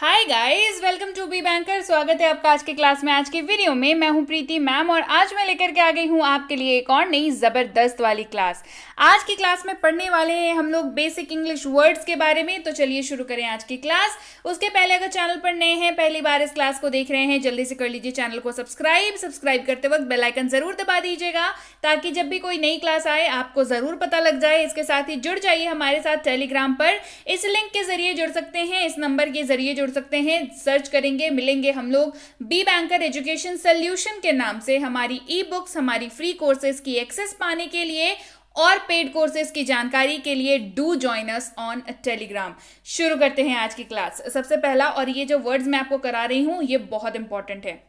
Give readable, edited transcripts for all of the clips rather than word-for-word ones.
Hi guys, welcome to B Banker. स्वागत है आपका आज की क्लास में। आज की वीडियो में मैं हूं प्रीति मैम और आज मैं लेकर के आ गई हूं आपके लिए एक और नई जबरदस्त वाली क्लास। आज की क्लास में पढ़ने वाले हैं हम लोग बेसिक इंग्लिश वर्ड्स के बारे में। तो चलिए शुरू करें आज की क्लास। उसके पहले अगर चैनल पर नए हैं, पहली बार इस क्लास को देख रहे हैं, जल्दी से कर लीजिए चैनल को सब्सक्राइब करते वक्त बेल आइकन जरूर दबा दीजिएगा ताकि जब भी कोई नई क्लास आए आपको जरूर पता लग जाए। इसके साथ ही जुड़ जाइए हमारे साथ टेलीग्राम पर। इस लिंक के जरिए जुड़ सकते हैं, इस नंबर के जरिए जुड़ सकते हैं। सर्च करेंगे, मिलेंगे हम लोग बी बैंकर एजुकेशन सोल्यूशन के नाम से। हमारी ई बुक्स, हमारी फ्री कोर्सेज की एक्सेस पाने के लिए और पेड कोर्सेज की जानकारी के लिए do join us on Telegram. शुरू करते हैं आज की क्लास। सबसे पहला, और ये जो वर्ड्स मैं आपको करा रही हूं ये बहुत इंपॉर्टेंट है।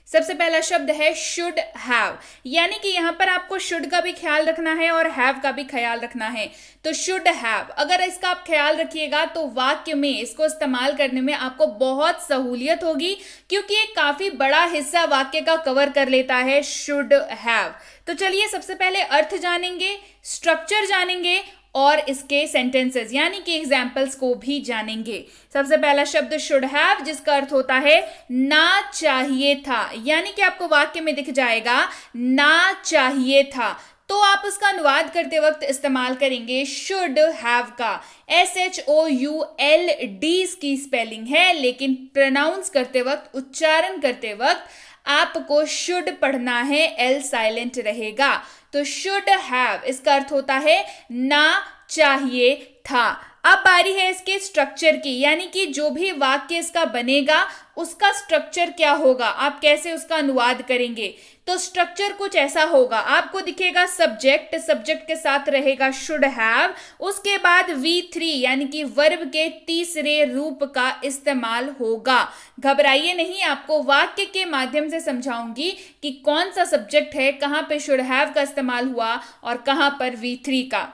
सबसे पहला शब्द है शुड हैव, यानी कि यहां पर आपको शुड का भी ख्याल रखना है और हैव का भी ख्याल रखना है। तो शुड हैव, अगर इसका आप ख्याल रखिएगा तो वाक्य में इसको इस्तेमाल करने में आपको बहुत सहूलियत होगी, क्योंकि ये काफी बड़ा हिस्सा वाक्य का कवर कर लेता है शुड हैव। तो चलिए सबसे पहले अर्थ जानेंगे, स्ट्रक्चर जानेंगे और इसके सेंटेंसेस यानी कि एग्जाम्पल्स को भी जानेंगे। सबसे पहला शब्द शुड हैव, जिसका अर्थ होता है ना चाहिए था, यानी कि आपको वाक्य में दिख जाएगा ना चाहिए था। तो आप उसका अनुवाद करते वक्त इस्तेमाल करेंगे शुड हैव का। SHOULD इसकी स्पेलिंग है, लेकिन प्रोनाउंस करते वक्त, उच्चारण करते वक्त आपको शुड पढ़ना है, एल साइलेंट रहेगा। तो शुड हैव इसका अर्थ होता है ना चाहिए था। अब बारी है इसके स्ट्रक्चर की, यानी कि जो भी वाक्य इसका बनेगा उसका स्ट्रक्चर क्या होगा, आप कैसे उसका अनुवाद करेंगे। तो स्ट्रक्चर कुछ ऐसा होगा, आपको दिखेगा सब्जेक्ट, सब्जेक्ट के साथ रहेगा शुड हैव, उसके बाद V3 यानी कि वर्ब के तीसरे रूप का इस्तेमाल होगा। घबराइए नहीं, आपको वाक्य के माध्यम से समझाऊंगी कि कौन सा सब्जेक्ट है, कहां पे शुड हैव का इस्तेमाल हुआ और कहां पर V3 का।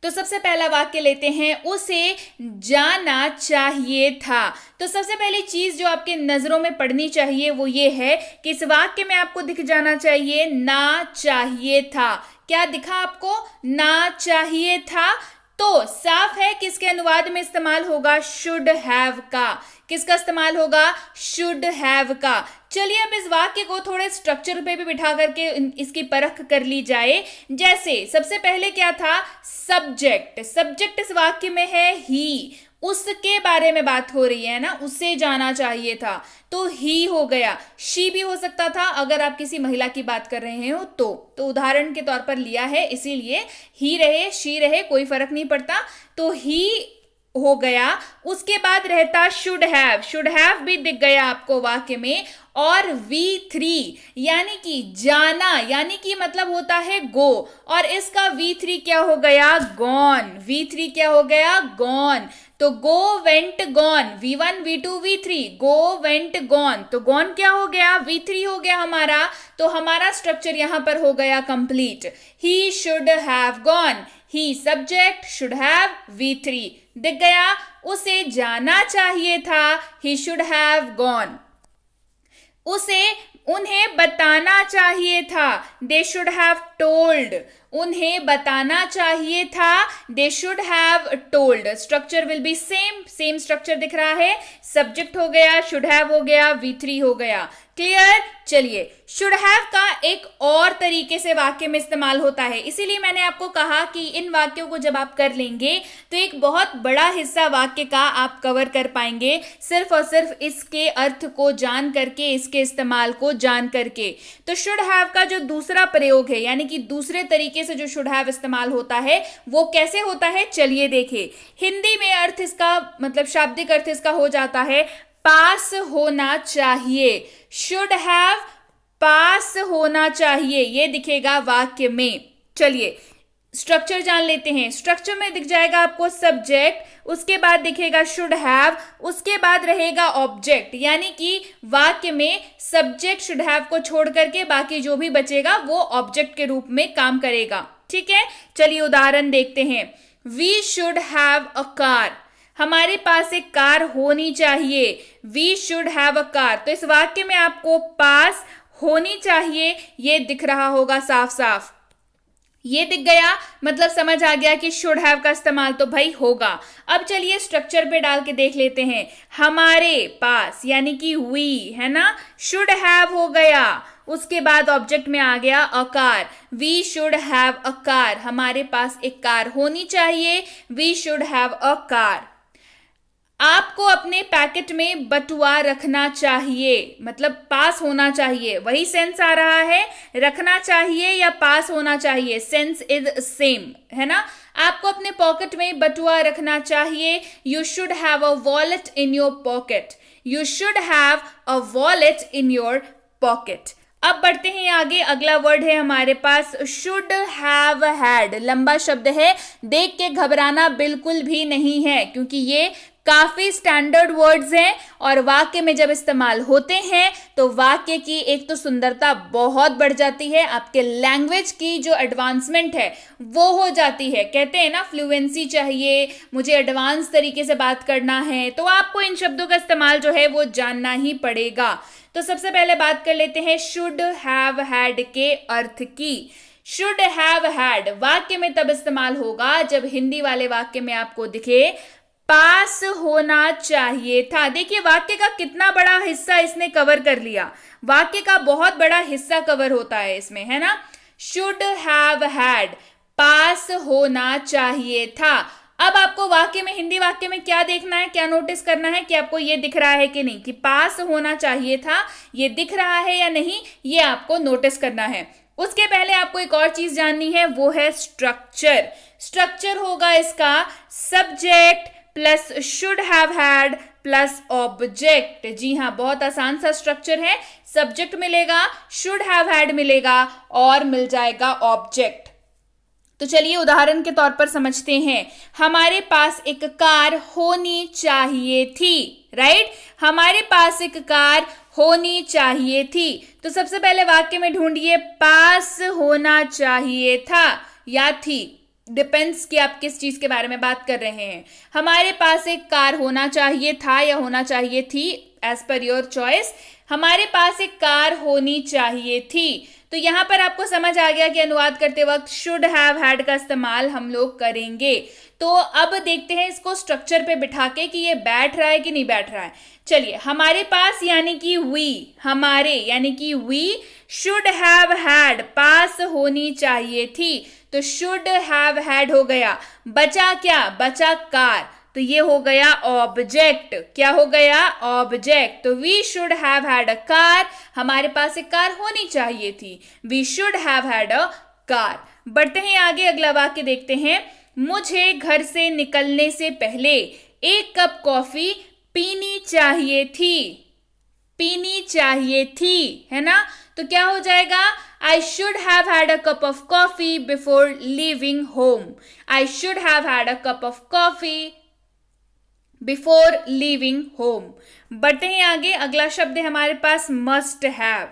तो सबसे पहला वाक्य लेते हैं, उसे जाना चाहिए था। तो सबसे पहली चीज जो आपके नजरों में पड़नी चाहिए वो ये है कि इस वाक्य में आपको दिख जाना चाहिए ना चाहिए था। क्या दिखा आपको? ना चाहिए था। तो साफ है किसके अनुवाद में इस्तेमाल होगा? शुड हैव का। किसका इस्तेमाल होगा? शुड हैव का। चलिए अब इस वाक्य को थोड़े स्ट्रक्चर पे भी बिठा करके इसकी परख कर ली जाए। जैसे सबसे पहले क्या था? सब्जेक्ट। सब्जेक्ट इस वाक्य में है ही, उसके बारे में बात हो रही है ना, उसे जाना चाहिए था, तो ही हो गया। शी भी हो सकता था अगर आप किसी महिला की बात कर रहे हो तो उदाहरण के तौर पर लिया है, इसीलिए ही रहे शी रहे कोई फर्क नहीं पड़ता, तो ही हो गया। उसके बाद रहता शुड हैव। शुड हैव भी दिख गया आपको वाक्य में। और V3 यानी कि जाना, यानी कि मतलब होता है गो, और इसका V3 क्या हो गया? गॉन। V3 क्या हो गया? गॉन। तो go went gone, V1 V2 V3, go went gone, तो गॉन क्या हो गया? V3 हो गया हमारा। तो हमारा स्ट्रक्चर यहां पर हो गया complete. He should have gone, he subject, should have V3 दिख गया। उसे जाना चाहिए था, ही शुड हैव गॉन। उन्हें बताना चाहिए था, दे शुड हैव टोल्ड। उन्हें बताना चाहिए था, they should have told. Structure will be same structure दिख रहा है। सब्जेक्ट हो गया, शुड हैव हो गया, V3 हो गया। क्लियर? चलिए, शुड हैव का एक और तरीके से वाक्य में इस्तेमाल होता है, इसीलिए मैंने आपको कहा कि इन वाक्यों को जब आप कर लेंगे तो एक बहुत बड़ा हिस्सा वाक्य का आप कवर कर पाएंगे, सिर्फ और सिर्फ इसके अर्थ को जान करके, इसके इस्तेमाल को जान करके। तो शुड हैव का जो दूसरा प्रयोग है, यानी कि दूसरे तरीके से जो शुड हैव इस्तेमाल होता है वो कैसे होता है, चलिए देखें। हिंदी में अर्थ इसका, मतलब शाब्दिक अर्थ इसका हो जाता है पास होना चाहिए। शुड हैव पास होना चाहिए, ये दिखेगा वाक्य में। चलिए स्ट्रक्चर जान लेते हैं। स्ट्रक्चर में दिख जाएगा आपको सब्जेक्ट, उसके बाद दिखेगा शुड हैव, उसके बाद रहेगा ऑब्जेक्ट, यानी कि वाक्य में सब्जेक्ट शुड हैव को छोड़ करके बाकी जो भी बचेगा वो ऑब्जेक्ट के रूप में काम करेगा। ठीक है, चलिए उदाहरण देखते हैं। We should have a car, हमारे पास एक कार होनी चाहिए। We should have a car. तो इस वाक्य में आपको पास होनी चाहिए ये दिख रहा होगा साफ साफ। ये दिख गया, मतलब समझ आ गया कि शुड हैव का इस्तेमाल तो भाई होगा। अब चलिए स्ट्रक्चर पे डाल के देख लेते हैं। हमारे पास यानी कि वी है ना, शुड हैव हो गया, उसके बाद ऑब्जेक्ट में आ गया a car, we should have a car, हमारे पास एक कार होनी चाहिए, we should have a car. आपको अपने पैकेट में बटुआ रखना चाहिए, मतलब पास होना चाहिए, वही सेंस आ रहा है, रखना चाहिए या पास होना चाहिए, सेंस इज सेम है ना। आपको अपने पॉकेट में बटुआ रखना चाहिए, you should have a wallet in your pocket, you should have a wallet in your pocket. अब बढ़ते हैं आगे, अगला वर्ड है हमारे पास शुड हैव हैड, लंबा शब्द है, देख के घबराना बिल्कुल भी नहीं है, क्योंकि ये काफी स्टैंडर्ड वर्ड्स हैं और वाक्य में जब इस्तेमाल होते हैं तो वाक्य की एक तो सुंदरता बहुत बढ़ जाती है, आपके लैंग्वेज की जो एडवांसमेंट है वो हो जाती है। कहते हैं ना फ्लुएंसी चाहिए, मुझे एडवांस तरीके से बात करना है, तो आपको इन शब्दों का इस्तेमाल जो है वो जानना ही पड़ेगा। तो सबसे पहले बात कर लेते हैं शुड हैव हैड के अर्थ की। शुड हैव हैड वाक्य में तब इस्तेमाल होगा जब हिंदी वाले वाक्य में आपको दिखे पास होना चाहिए था। देखिए वाक्य का कितना बड़ा हिस्सा इसने कवर कर लिया, वाक्य का बहुत बड़ा हिस्सा कवर होता है इसमें, है ना। शुड हैव हैड, पास होना चाहिए था। अब आपको वाक्य में, हिंदी वाक्य में क्या देखना है, क्या नोटिस करना है कि आपको ये दिख रहा है कि नहीं, कि पास होना चाहिए था, ये दिख रहा है या नहीं, ये आपको नोटिस करना है। उसके पहले आपको एक और चीज जाननी है, वो है स्ट्रक्चर। स्ट्रक्चर होगा इसका subject plus should have had plus object. जी हाँ, बहुत आसान सा स्ट्रक्चर है, सब्जेक्ट मिलेगा, शुड हैव हैड मिलेगा और मिल जाएगा ऑब्जेक्ट। तो चलिए उदाहरण के तौर पर समझते हैं। हमारे पास एक कार होनी चाहिए थी, राइट, हमारे पास एक कार होनी चाहिए थी। तो सबसे पहले वाक्य में ढूंढिए पास होना चाहिए था या थी, डिपेंड्स कि आप किस चीज के बारे में बात कर रहे हैं। हमारे पास एक कार होना चाहिए था या होना चाहिए थी, एज पर योर चॉइस। हमारे पास एक कार होनी चाहिए थी। तो यहां पर आपको समझ आ गया कि अनुवाद करते वक्त शुड हैव हैड का इस्तेमाल हम लोग करेंगे। तो अब देखते हैं इसको स्ट्रक्चर पे बिठा के कि ये बैठ रहा है कि नहीं बैठ रहा है। चलिए, हमारे पास यानी कि वी, हमारे यानी कि वी, शुड हैव हैड पास होनी चाहिए थी, तो शुड हैव हैड हो गया। बचा क्या, बचा कार, तो ये हो गया ऑब्जेक्ट। क्या हो गया, ऑब्जेक्ट। तो we should have had a car, हमारे पास एक कार होनी चाहिए थी, we should have had a car. बढ़ते हैं आगे, अगला वाक्य देखते हैं। मुझे घर से निकलने से पहले एक कप कॉफी पीनी चाहिए थी, पीनी चाहिए थी, है ना। तो क्या हो जाएगा, I should have had a cup of coffee before leaving home. I should have had a cup of coffee before leaving home. बढ़ते हैं आगे, अगला शब्द है हमारे पास must have.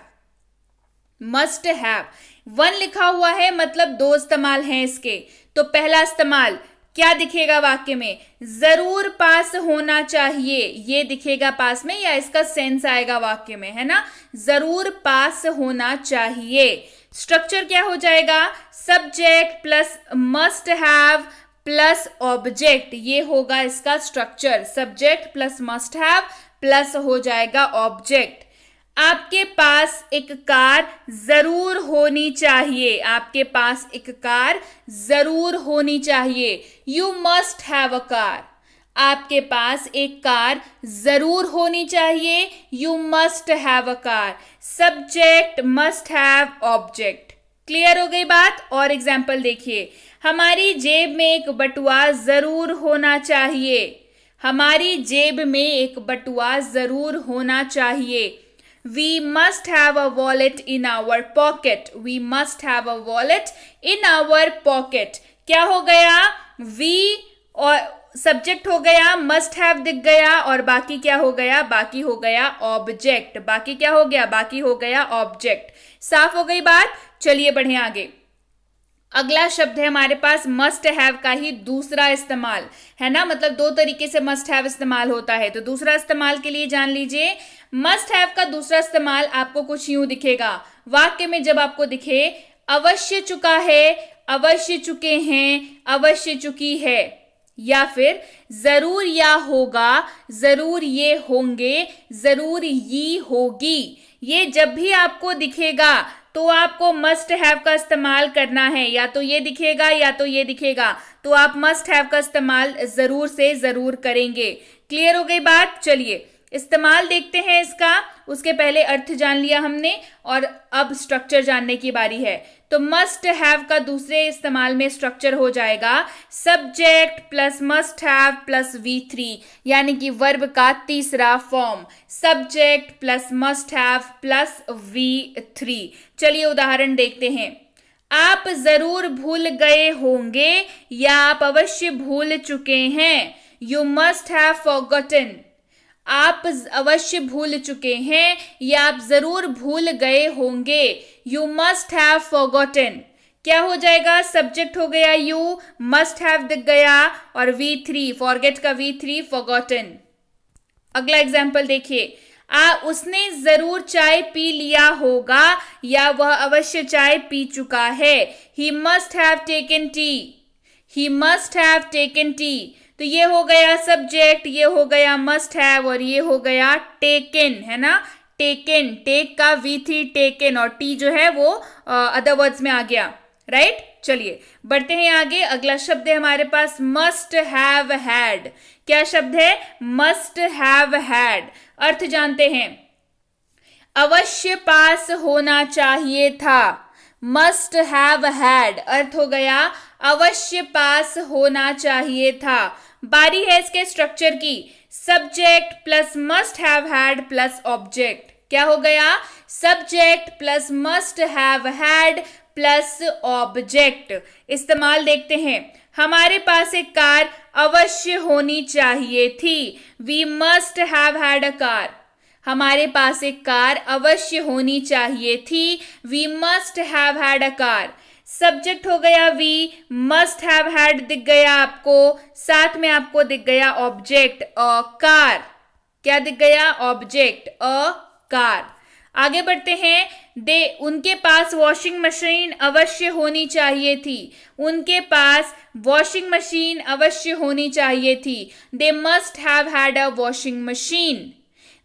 must have, one लिखा हुआ है, मतलब दो इस्तेमाल हैं इसके। तो पहला इस्तेमाल क्या दिखेगा वाक्य में, जरूर पास होना चाहिए, ये दिखेगा पास में, या इसका सेंस आएगा वाक्य में, है ना, जरूर पास होना चाहिए। स्ट्रक्चर क्या हो जाएगा, subject plus must have plus object, ये होगा इसका structure. Subject plus must have plus हो जाएगा ऑब्जेक्ट। आपके पास एक कार जरूर होनी चाहिए, आपके पास एक कार जरूर होनी चाहिए। You must have a car, आपके पास एक कार जरूर होनी चाहिए, you must have a car. Subject must have object. Clear हो गई बात। और एग्जाम्पल देखिए, हमारी जेब में एक बटुआ जरूर होना चाहिए, हमारी जेब में एक बटुआ जरूर होना चाहिए। We must have a wallet in our pocket. We must have a wallet in our pocket. क्या हो गया, we और सब्जेक्ट हो गया, must have दिख गया, और बाकी क्या हो गया, बाकी हो गया ऑब्जेक्ट। बाकी क्या हो गया, बाकी हो गया ऑब्जेक्ट। साफ हो गई बात। चलिए बढ़े आगे। अगला शब्द है हमारे पास मस्ट हैव का ही दूसरा इस्तेमाल, है ना, मतलब दो तरीके से मस्ट हैव इस्तेमाल होता है। तो दूसरा इस्तेमाल के लिए जान लीजिए, मस्ट हैव का दूसरा इस्तेमाल आपको कुछ यूं दिखेगा वाक्य में। जब आपको दिखे अवश्य चुका है, अवश्य चुके हैं, अवश्य चुकी है। या फिर जरूर या होगा, जरूर ये होंगे, जरूर ये होगी। ये जब भी आपको दिखेगा तो आपको मस्ट हैव का इस्तेमाल करना है। या तो ये दिखेगा या तो ये दिखेगा, तो आप मस्ट हैव का इस्तेमाल जरूर से जरूर करेंगे। क्लियर हो गई बात? चलिए इस्तेमाल देखते हैं इसका। उसके पहले अर्थ जान लिया हमने और अब स्ट्रक्चर जानने की बारी है। तो मस्ट हैव का दूसरे इस्तेमाल में स्ट्रक्चर हो जाएगा subject plus must have plus V3, यानी कि वर्ब का तीसरा form subject plus must have plus V3। चलिए उदाहरण देखते हैं। आप जरूर भूल गए होंगे या आप अवश्य भूल चुके हैं। You must have forgotten. आप अवश्य भूल चुके हैं या आप जरूर भूल गए होंगे। You must have forgotten. क्या हो जाएगा? सब्जेक्ट हो गया यू, मस्ट हैव दिख गया और V3 फॉरगेट का V3 फॉरगॉटन। अगला एग्जाम्पल देखिए। उसने जरूर चाय पी लिया होगा या वह अवश्य चाय पी चुका है। He must have taken T. He must have taken T. तो ये हो गया सब्जेक्ट, ये हो गया मस्ट हैव और ये हो गया टेकन, है ना। टेकन, टेक का V3 टेकन और टी जो है वो अदर वर्ड्स में आ गया, राइट। चलिए बढ़ते हैं आगे। अगला शब्द है हमारे पास मस्ट हैव हैड। क्या शब्द है? Must have had. अर्थ जानते हैं। अवश्य पास होना चाहिए था। मस्ट हैव हैड अर्थ हो गया अवश्य पास होना चाहिए था। बारी है इसके स्ट्रक्चर की। Subject plus must have had plus object. क्या हो गया? Subject plus must have had plus object. इस्तेमाल देखते हैं। हमारे पास एक कार अवश्य होनी चाहिए थी। We must have had a car. हमारे पास एक कार अवश्य होनी चाहिए थी। We must have had a car. Subject हो गया वी, मस्ट हैव हैड दिख गया आपको, साथ में आपको दिख गया ऑब्जेक्ट अ कार। क्या दिख गया? Object a car. आगे बढ़ते हैं। उनके पास वॉशिंग मशीन अवश्य होनी चाहिए थी। उनके पास वॉशिंग मशीन अवश्य होनी चाहिए थी। They must have had a washing machine.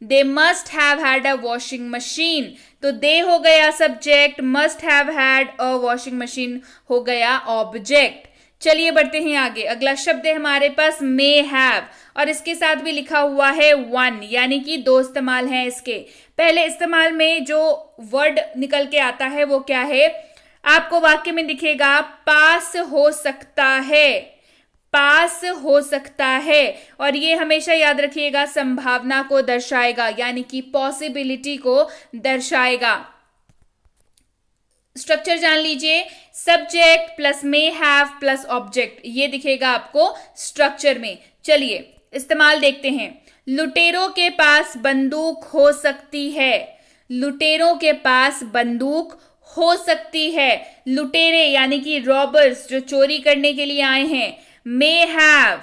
They must have had a washing machine. तो दे हो गया subject, must have had a washing machine हो गया ऑब्जेक्ट। चलिए बढ़ते हैं आगे। अगला शब्द है हमारे पास मे हैव और इसके साथ भी लिखा हुआ है वन, यानी कि दो इस्तेमाल हैं इसके। पहले इस्तेमाल में जो वर्ड निकल के आता है वो क्या है? आपको वाक्य में दिखेगा पास हो सकता है। पास हो सकता है और ये हमेशा याद रखिएगा संभावना को दर्शाएगा, यानी कि पॉसिबिलिटी को दर्शाएगा। स्ट्रक्चर जान लीजिए। Subject plus may have plus object, ये दिखेगा आपको स्ट्रक्चर में। चलिए इस्तेमाल देखते हैं। लुटेरों के पास बंदूक हो सकती है। लुटेरों के पास बंदूक हो सकती है। लुटेरे यानी कि रॉबर्स जो चोरी करने के लिए आए हैं। मे हैव,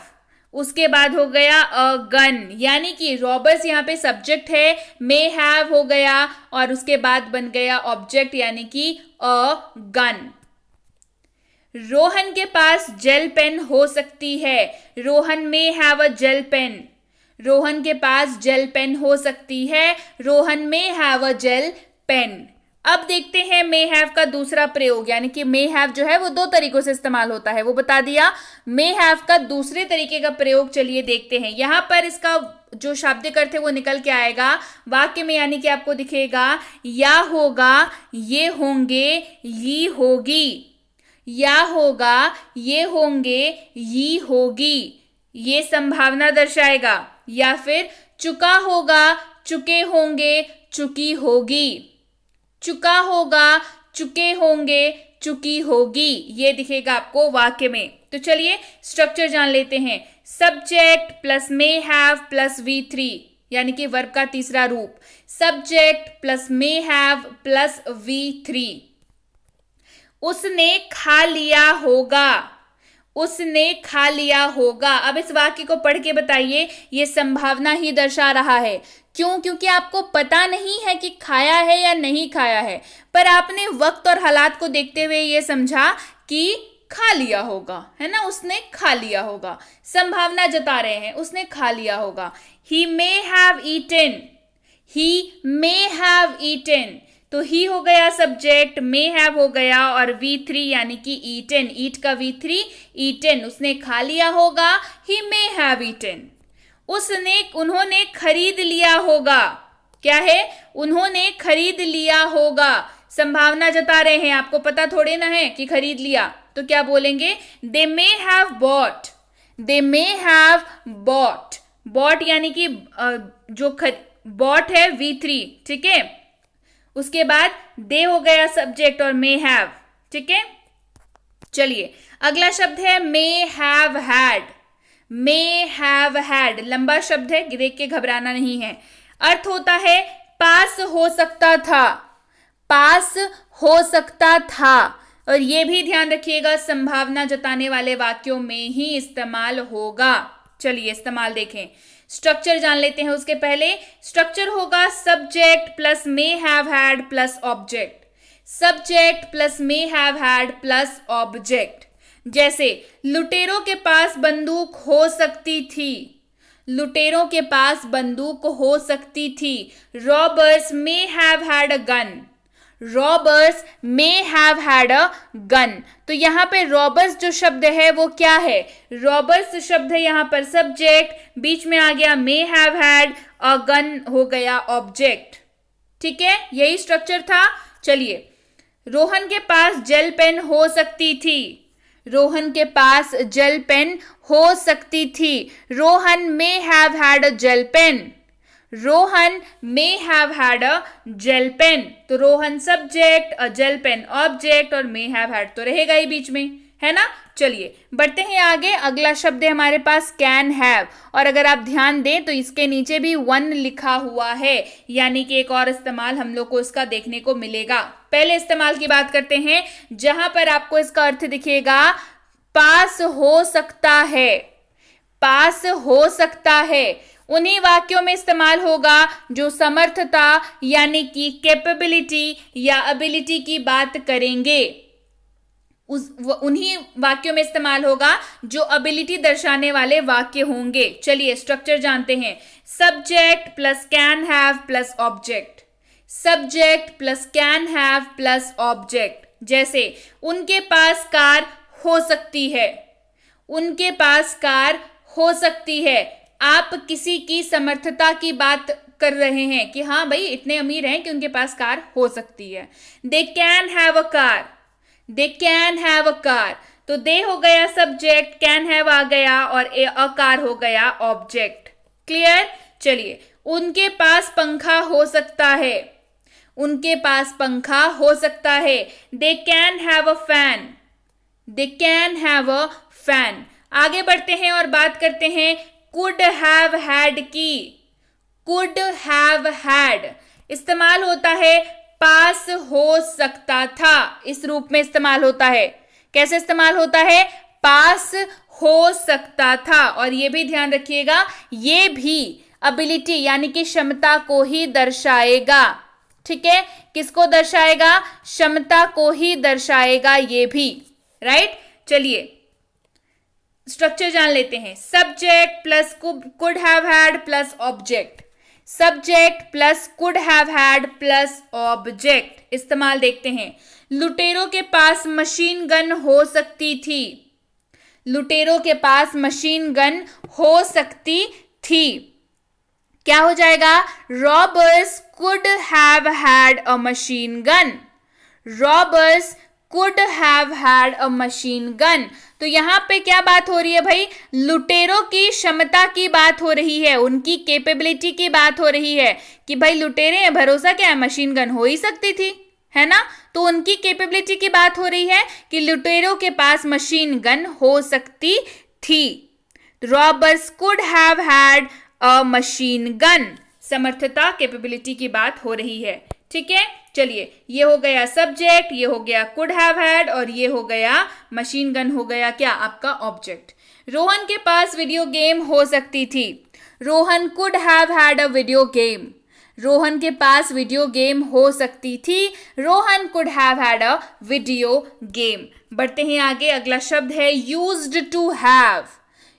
उसके बाद हो गया अ गन, यानी कि रॉबर्स यहाँ पे सब्जेक्ट है, मे हैव हो गया और उसके बाद बन गया ऑब्जेक्ट यानी कि अ गन। रोहन के पास जेल पेन हो सकती है। Rohan may have a gel pen. Rohan के पास जेल पेन हो सकती है। Rohan may have a gel pen. अब देखते हैं मे हैव का दूसरा प्रयोग, यानी कि मे हैव जो है वो दो तरीकों से इस्तेमाल होता है, वो बता दिया। मे हैव का दूसरे तरीके का प्रयोग चलिए देखते हैं। यहां पर इसका जो शाब्दिक अर्थ है वो निकल के आएगा वाक्य में, यानी कि आपको दिखेगा या होगा, ये होंगे, ये होगी। या होगा, ये होंगे, ये होगी, ये संभावना दर्शाएगा। या फिर चुका होगा, चुके होंगे, चुकी होगी। चुका होगा, चुके होंगे, चुकी होगी, ये दिखेगा आपको वाक्य में। तो चलिए स्ट्रक्चर जान लेते हैं। Subject plus may have plus V3, यानी कि वर्ब का तीसरा रूप। Subject plus may have plus V3। उसने खा लिया होगा। उसने खा लिया होगा। अब इस वाक्य को पढ़ के बताइए, ये संभावना ही दर्शा रहा है। क्यों? क्योंकि आपको पता नहीं है कि खाया है या नहीं खाया है, पर आपने वक्त और हालात को देखते हुए ये समझा कि खा लिया होगा, है ना, उसने खा लिया होगा, संभावना जता रहे हैं उसने खा लिया होगा। He may have eaten, he may have eaten, तो ही हो गया सब्जेक्ट, मे हैव हो गया और V3 यानी कि ईटन, ईट का V3 ईटन, उसने खा लिया होगा, ही मे हैव ईटन। उसने, उन्होंने खरीद लिया होगा, क्या है, उन्होंने खरीद लिया होगा, संभावना जता रहे हैं, आपको पता थोड़े ना है कि खरीद लिया, तो क्या बोलेंगे, they may have bought, they may have bought, bought यानी कि जो बॉट है V3, ठीक है, उसके बाद दे हो गया सब्जेक्ट और मे हैव, ठीक है। चलिए अगला शब्द है मे have had, may have had, लंबा शब्द है, देख के घबराना नहीं है। अर्थ होता है पास हो सकता था, पास हो सकता था, और ये भी ध्यान रखिएगा संभावना जताने वाले वाक्यों में ही इस्तेमाल होगा। चलिए इस्तेमाल देखें, स्ट्रक्चर जान लेते हैं उसके पहले। स्ट्रक्चर होगा subject plus may have had plus object, subject plus may have had plus object. जैसे लुटेरों के पास बंदूक हो सकती थी, लुटेरों के पास बंदूक हो सकती थी। Robbers may have had a gun, robbers may have had a gun, तो यहां पे रॉबर्स जो शब्द है वो क्या है, रॉबर्स शब्द है यहां पर सब्जेक्ट, बीच में आ गया मे हैव हैड, अ गन हो गया ऑब्जेक्ट, ठीक है, यही स्ट्रक्चर था। चलिए रोहन के पास जेल पेन हो सकती थी, रोहन के पास जेल पेन हो सकती थी। Rohan may have had a gel pen, Rohan may have had a gel pen, तो Rohan subject, a gel pen object और मे हैव हैड तो रहेगा ही बीच में, है ना। चलिए बढ़ते हैं आगे, अगला शब्द है हमारे पास कैन हैव, और अगर आप ध्यान दें तो इसके नीचे भी वन लिखा हुआ है, यानी कि एक और इस्तेमाल हम लोग को इसका देखने को मिलेगा। पहले इस्तेमाल की बात करते हैं, जहां पर आपको इसका अर्थ दिखेगा पास हो सकता है, पास हो सकता है, उन्हीं वाक्यों में इस्तेमाल होगा जो समर्थता यानी कि कैपेबिलिटी या एबिलिटी की बात करेंगे, उन्हीं वाक्यों में इस्तेमाल होगा जो एबिलिटी दर्शाने वाले वाक्य होंगे। चलिए स्ट्रक्चर जानते हैं, subject plus can have plus object, subject plus can have plus object. जैसे उनके पास कार हो सकती है, उनके पास कार हो सकती है, आप किसी की समर्थता की बात कर रहे हैं कि हाँ भाई इतने अमीर हैं कि उनके पास कार हो सकती है। They can have a car, they can have a car, तो दे हो गया सब्जेक्ट, कैन हैव आ गया और अ कार हो गया ऑब्जेक्ट। क्लियर। चलिए उनके पास पंखा हो सकता है, उनके पास पंखा हो सकता है। They can have a fan, they can have a fan. आगे बढ़ते हैं और बात करते हैं कुड हैव हैड की। कुड हैव हैड इस्तेमाल होता है पास हो सकता था, इस रूप में इस्तेमाल होता है। कैसे इस्तेमाल होता है, पास हो सकता था, और ये भी ध्यान रखिएगा ये भी एबिलिटी यानी कि क्षमता को ही दर्शाएगा, ठीक है, किसको दर्शाएगा, क्षमता को ही दर्शाएगा ये भी, राइट। चलिए स्ट्रक्चर जान लेते हैं, subject plus could have had plus object, subject plus could have had plus object. इस्तेमाल देखते हैं, लुटेरों के पास मशीन गन हो सकती थी, लुटेरों के पास मशीन गन हो सकती थी। क्या हो जाएगा, robbers could have had a machine gun, robbers could have had a machine gun. तो यहां पे क्या बात हो रही है भाई, लुटेरों की क्षमता की बात हो रही है, उनकी कैपेबिलिटी की बात हो रही है कि भाई लुटेरे हैं, भरोसा क्या है, मशीन गन हो ही सकती थी, है ना। तो उनकी कैपेबिलिटी की बात हो रही है कि लुटेरों के पास मशीन गन हो सकती थी। Robbers could have had a machine gun, समर्थता कैपेबिलिटी की बात हो रही है, ठीक है। चलिए ये हो गया सब्जेक्ट, ये हो गया कुड हैव हैड और ये हो गया मशीन गन, हो गया क्या आपका ऑब्जेक्ट। रोहन के पास वीडियो गेम हो सकती थी, Rohan could have had a video game, Rohan के पास वीडियो गेम हो सकती थी. Rohan could have had a video game. बढ़ते हैं आगे. अगला शब्द है used to have.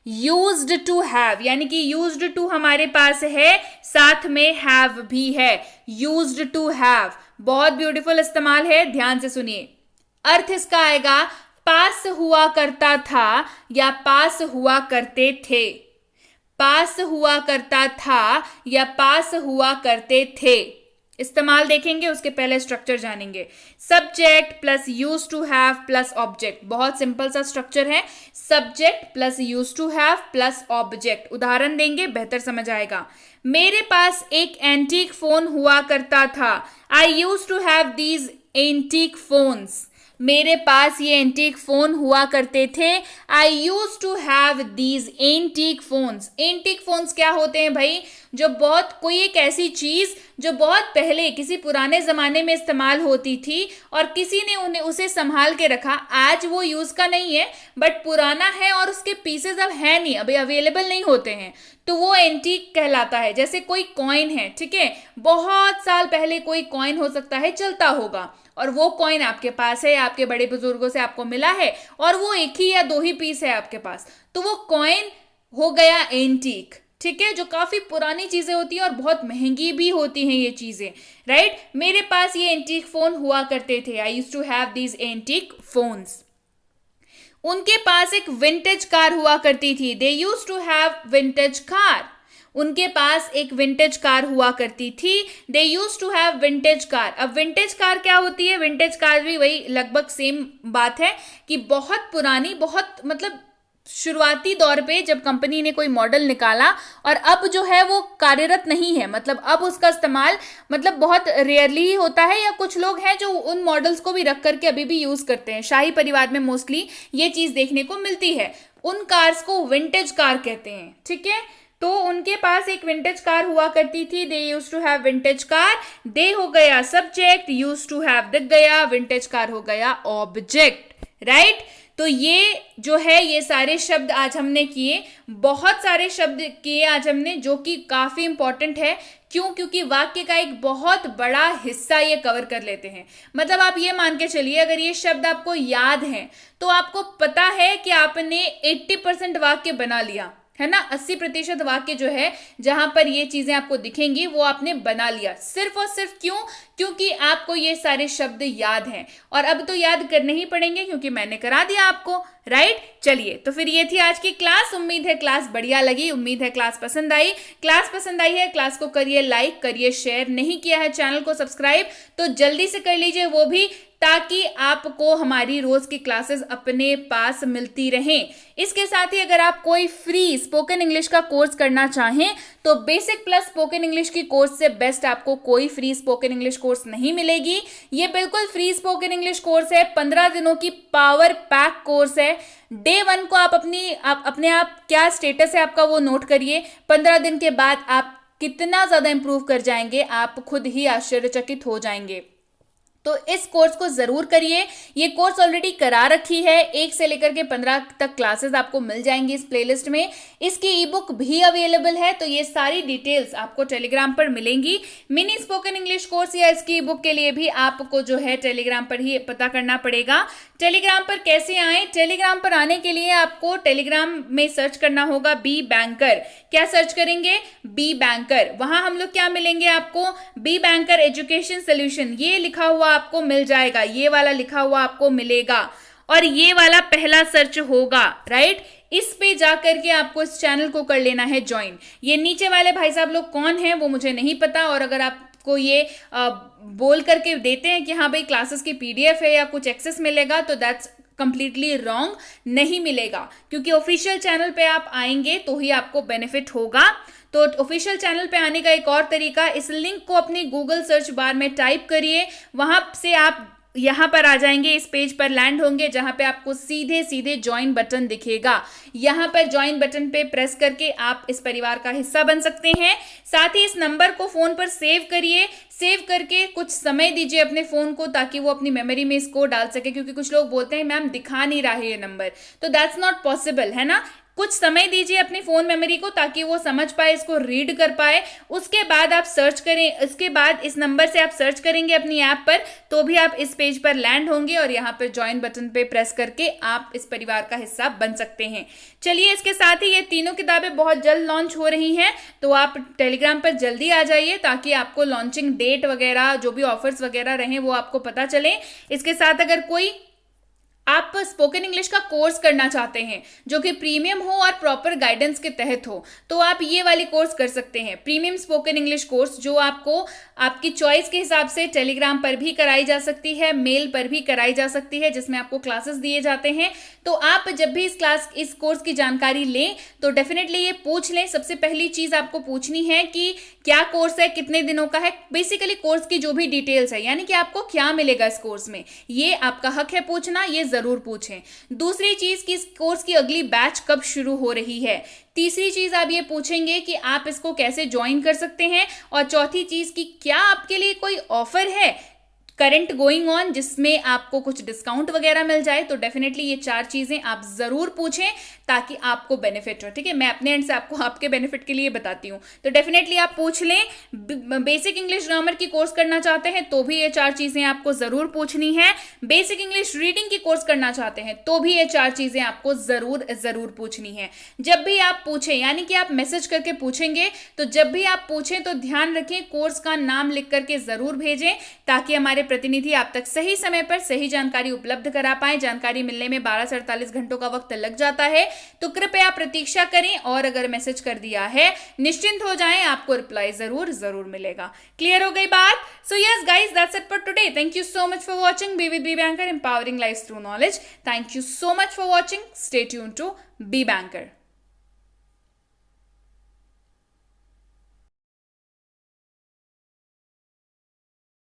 Used to have यानी कि यूज्ड टू हमारे पास है, साथ में हैव भी है. यूज्ड टू हैव बहुत ब्यूटीफुल इस्तेमाल है, ध्यान से सुनिए. अर्थ इसका आएगा पास हुआ करता था या पास हुआ करते थे. पास हुआ करता था या पास हुआ करते थे. इस्तेमाल देखेंगे, उसके पहले स्ट्रक्चर जानेंगे. Subject plus use to have plus object. बहुत सिंपल सा स्ट्रक्चर है. Subject plus use to have plus object. उदाहरण देंगे, बेहतर समझ आएगा. मेरे पास एक एंटीक फोन हुआ करता था. I used to have these antique phones. मेरे पास ये एंटीक फोन हुआ करते थे. I used to have these antique phones. Antique phones क्या होते हैं भाई? जो बहुत कोई एक ऐसी चीज जो बहुत पहले किसी पुराने जमाने में इस्तेमाल होती थी और किसी ने उन्हें उसे संभाल के रखा. आज वो यूज का नहीं है बट पुराना है और उसके पीसेस अब है नहीं, अभी अवेलेबल नहीं होते हैं, तो वो एंटीक कहलाता है. जैसे कोई कॉइन है, ठीक है, बहुत साल पहले कोई कॉइन हो सकता है, चलता होगा, और वो कॉइन आपके पास है, आपके बड़े बुजुर्गों से आपको मिला है और वो एक ही या दो ही पीस है आपके पास, तो वो कॉइन हो गया एंटीक. ठीक है, जो काफी पुरानी चीजें होती है और बहुत महंगी भी होती हैं ये चीजें, राइट. मेरे पास ये एंटीक फोन हुआ करते थे. I used to have these antique phones. उनके पास एक विंटेज कार हुआ करती थी. They used to have vintage car. उनके पास एक विंटेज कार हुआ करती थी. They used to have vintage car. अब विंटेज कार क्या होती है? विंटेज कार भी वही लगभग सेम बात है कि बहुत पुरानी, बहुत मतलब शुरुआती दौर पे जब कंपनी ने कोई मॉडल निकाला और अब जो है वो कार्यरत नहीं है, मतलब अब उसका इस्तेमाल मतलब बहुत रेयरली ही होता है, या कुछ लोग हैं जो उन मॉडल्स को भी रख करके अभी भी यूज करते हैं. शाही परिवार में मोस्टली ये चीज देखने को मिलती है. उन कार्स को विंटेज कार कहते हैं. ठीक है, तो उनके पास एक विंटेज कार हुआ करती थी. They used to have vintage car. They हो गया सब्जेक्ट, यूज टू हैव दिख गया, विंटेज कार हो गया ऑब्जेक्ट, राइट. तो ये जो है ये सारे शब्द आज हमने किए. बहुत सारे शब्द किए आज हमने जो कि काफी इंपॉर्टेंट है. क्यों? क्योंकि वाक्य का एक बहुत बड़ा हिस्सा ये कवर कर लेते हैं. मतलब आप ये मान के चलिए, अगर ये शब्द आपको याद हैं तो आपको पता है कि आपने 80% वाक्य बना लिया है ना. 80% वाक्य जो है जहां पर ये चीजें आपको दिखेंगी वो आपने बना लिया. सिर्फ और सिर्फ क्यों? क्योंकि आपको ये सारे शब्द याद हैं, और अब तो याद करने ही पड़ेंगे क्योंकि मैंने करा दिया आपको, राइट. चलिए, तो फिर ये थी आज की क्लास. उम्मीद है क्लास बढ़िया लगी, उम्मीद है क्लास पसंद आई. क्लास पसंद आई है, क्लास को करिए लाइक, करिए शेयर. नहीं किया है चैनल को सब्सक्राइब तो जल्दी से कर लीजिए वो भी, ताकि आपको हमारी रोज की क्लासेस अपने पास मिलती रहें. इसके साथ ही अगर आप कोई फ्री स्पोकन इंग्लिश का कोर्स करना चाहें तो बेसिक प्लस स्पोकन इंग्लिश की कोर्स से बेस्ट आपको कोई फ्री स्पोकन इंग्लिश कोर्स नहीं मिलेगी. ये बिल्कुल फ्री स्पोकन इंग्लिश कोर्स है. 15 दिनों की पावर पैक कोर्स है. डे 1 को आप अपने आप क्या स्टेटस है आपका वो नोट करिए. 15 दिन के बाद आप कितना ज्यादा इंप्रूव कर जाएंगे, आप खुद ही आश्चर्यचकित हो जाएंगे. तो इस कोर्स को जरूर करिए. ये कोर्स ऑलरेडी करा रखी है. 1 से लेकर के 15 तक क्लासेस आपको मिल जाएंगी इस प्लेलिस्ट में. इसकी ई बुक भी अवेलेबल है, तो ये सारी डिटेल्स आपको टेलीग्राम पर मिलेंगी. मिनी स्पोकन इंग्लिश कोर्स या इसकी ई बुक के लिए भी आपको जो है टेलीग्राम पर ही पता करना पड़ेगा. टेलीग्राम पर कैसे आए? टेलीग्राम पर आने के लिए आपको टेलीग्राम में सर्च करना होगा बी बैंकर. क्या सर्च करेंगे? B Banker. वहां हम लोग क्या मिलेंगे आपको? बी बैंकर एजुकेशन सोल्यूशन, ये लिखा हुआ आपको मिल जाएगा. ये वाला लिखा हुआ आपको मिलेगा और ये वाला पहला सर्च होगा, राइट. इस पे जाकर के आपको इस चैनल को कर लेना है ज्वाइन. ये नीचे वाले भाई साहब लोग कौन हैं वो मुझे नहीं पता, और अगर आपको ये बोल करके देते हैं कि हाँ भाई क्लासेस की पीडीएफ है या कुछ एक्सेस मिलेगा, तो दैट्स कंप्लीटली रॉन्ग. नहीं मिलेगा, क्योंकि ऑफिशियल चैनल पे आप आएंगे तो ही आपको बेनिफिट होगा. तो ऑफिशियल चैनल पे आने का एक और तरीका, इस लिंक को अपनी गूगल सर्च बार में टाइप करिए. वहां से आप यहाँ पर आ जाएंगे, इस पेज पर लैंड होंगे जहां पे आपको सीधे सीधे ज्वाइन बटन दिखेगा. यहाँ पर ज्वाइन बटन पे प्रेस करके आप इस परिवार का हिस्सा बन सकते हैं. साथ ही इस नंबर को फोन पर सेव करिए. सेव करके कुछ समय दीजिए अपने फोन को, ताकि वो अपनी मेमोरी में इसको डाल सके, क्योंकि कुछ लोग बोलते हैं मैम दिखा नहीं रहा है ये नंबर, तो दैट्स नॉट पॉसिबल, है ना. कुछ समय दीजिए अपनी फोन मेमोरी को ताकि वो समझ पाए, इसको रीड कर पाए। उसके बाद आप सर्च करें, इसके बाद इस नंबर से आप सर्च करेंगे अपनी ऐप पर तो भी आप इस पेज पर लैंड होंगे और यहाँ पर ज्वाइन बटन पे प्रेस करके आप इस परिवार का हिस्सा बन सकते हैं। चलिए, इसके साथ ही ये तीनों किताबें बहुत जल्द लॉन्च हो रही हैं, तो आप टेलीग्राम पर जल्दी आ जाइए ताकि आपको लॉन्चिंग डेट वगैरह, जो भी ऑफर्स वगैरह रहे वो आपको पता चले। इसके साथ अगर कोई आप स्पोकन इंग्लिश का कोर्स करना चाहते हैं जो कि प्रीमियम हो और प्रॉपर गाइडेंस के तहत हो, तो आप ये वाली कोर्स कर सकते हैं, प्रीमियम स्पोकन इंग्लिश कोर्स, जो आपको आपकी चॉइस के हिसाब से टेलीग्राम पर भी कराई जा सकती है, मेल पर भी कराई जा सकती है, जिसमें आपको क्लासेस दिए जाते हैं। तो आप जब भी इस कोर्स की जानकारी लें तो डेफिनेटली ये पूछ लें। सबसे पहली चीज आपको पूछनी है कि क्या कोर्स है, कितने दिनों का है, बेसिकली कोर्स की जो भी डिटेल्स है, यानी कि आपको क्या मिलेगा इस कोर्स में, ये आपका हक है पूछना, ये जरूर पूछें। दूसरी चीज कि इस कोर्स की अगली बैच कब शुरू हो रही है। तीसरी चीज आप ये पूछेंगे कि आप इसको कैसे ज्वाइन कर सकते हैं। और चौथी चीज कि क्या आपके लिए कोई ऑफर है करंट गोइंग ऑन जिसमें आपको कुछ डिस्काउंट वगैरह मिल जाए। तो डेफिनेटली ये 4 चीजें आप जरूर पूछें ताकि आपको बेनिफिट हो। ठीक है, मैं अपने एंड से आपको आपके बेनिफिट के लिए बताती हूँ, तो डेफिनेटली आप पूछ लें। बेसिक इंग्लिश ग्रामर की कोर्स करना चाहते हैं तो भी ये 4 चीजें आपको जरूर पूछनी है। बेसिक इंग्लिश रीडिंग की कोर्स करना चाहते हैं तो भी ये 4 चीजें आपको जरूर पूछनी है। जब भी आप पूछें, यानी कि आप मैसेज करके पूछेंगे, तो जब भी आप पूछें तो ध्यान रखें कोर्स का नाम लिख करके जरूर भेजें ताकि हमारे प्रतिनिधि आप तक सही समय पर सही जानकारी उपलब्ध करा पाए। जानकारी मिलने में 12 से 48 घंटों का वक्त लग जाता है, तो कृपया प्रतीक्षा करें और अगर मैसेज कर दिया है निश्चिंत हो जाएं, आपको रिप्लाई जरूर मिलेगा। क्लियर हो गई बात? So yes guys, that's it for today. Thank you so much for watching be with B Banker, empowering life through knowledge. Thank you so much for watching. Stay tuned to B banker.